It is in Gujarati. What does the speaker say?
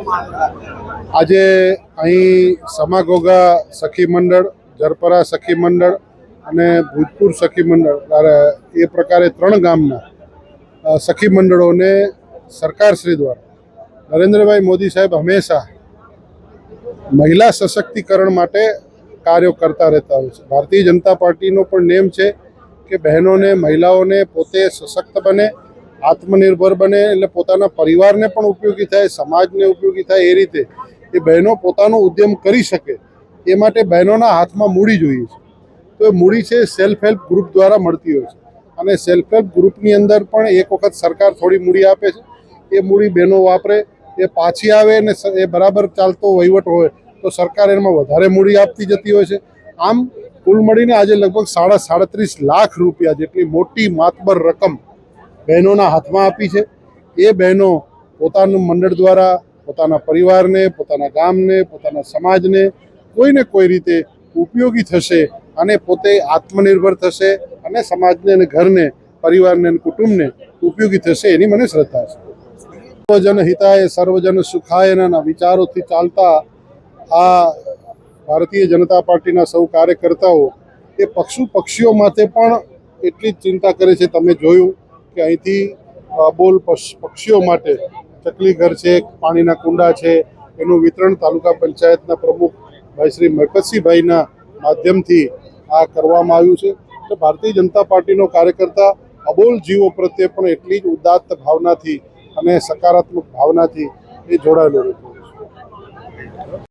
આજે અહીં સમાગોગા સખી મંડળ, જરપરા સખી મંડળ અને ભૂજપુર સખી મંડળ એ પ્રકારે 3 ગામના સખી મંડળોને સરકારશ્રી દ્વારા નરેન્દ્રભાઈ મોદી સાહેબ હંમેશા મહિલા સશક્તિકરણ માટે કાર્યો કરતા રહેતા હોય છે. ભારતીય જનતા પાર્ટીનો પણ નેમ છે કે બહેનોને, મહિલાઓને પોતે સશક્ત બને, આત્મનિર્ભર બને, એટલે પોતાના પરિવારને પણ ઉપયોગી થાય, સમાજને ઉપયોગી થાય. એ રીતે એ બહેનો પોતાનો ઉદ્યમ કરી શકે એ માટે બહેનોના હાથમાં મૂડી જોઈએ છે. તો એ મૂડી છે સેલ્ફ હેલ્પ ગ્રુપ દ્વારા મળતી હોય છે અને સેલ્ફ હેલ્પ ગ્રુપની અંદર પણ એક વખત સરકાર થોડી મૂડી આપે છે. એ મૂડી બહેનો વાપરે, એ પાછી આવે અને એ બરાબર ચાલતો વહીવટ હોય તો સરકાર એમાં વધારે મૂડી આપતી જતી હોય છે. આમ કુલ મળીને આજે લગભગ 37.5 લાખ રૂપિયા જેટલી મોટી માતબર રકમ બહેનોના હાથમાં આપી છે. એ બહેનો પોતાનું મંડળ દ્વારા પોતાના પરિવારને, પોતાના ગામને, પોતાના સમાજને કોઈને કોઈ રીતે ઉપયોગી થશે અને પોતે આત્મનિર્ભર થશે અને સમાજને અને ઘરને, પરિવારને અને કુટુંબને ઉપયોગી થશે એની મને શ્રદ્ધા છે. સર્વજન હિતાય સર્વજન સુખાયના વિચારોથી ચાલતા આ ભારતીય જનતા પાર્ટીના સૌ કાર્યકર્તાઓ એ પક્ષીઓ માટે પણ એટલી જ ચિંતા કરે છે. તમે જોયું કે અહીંથી બોલ પક્ષીઓ માટે ચકલી ઘર છે, પાણીના કુંડા છે, એનું વિતરણ તાલુકા પંચાયતના પ્રમુખ ભાઈ શ્રી મરકતસિંહભાઈના માધ્યમથી આ કરવામાં આવ્યું છે. તો ભારતીય જનતા પાર્ટીનો કાર્યકર્તા અબોલ જીવો પ્રત્યે પણ એટલી જ ઉદાત્ત ભાવનાથી અને સકારાત્મક ભાવનાથી એ જોડાયેલો રહ્યો.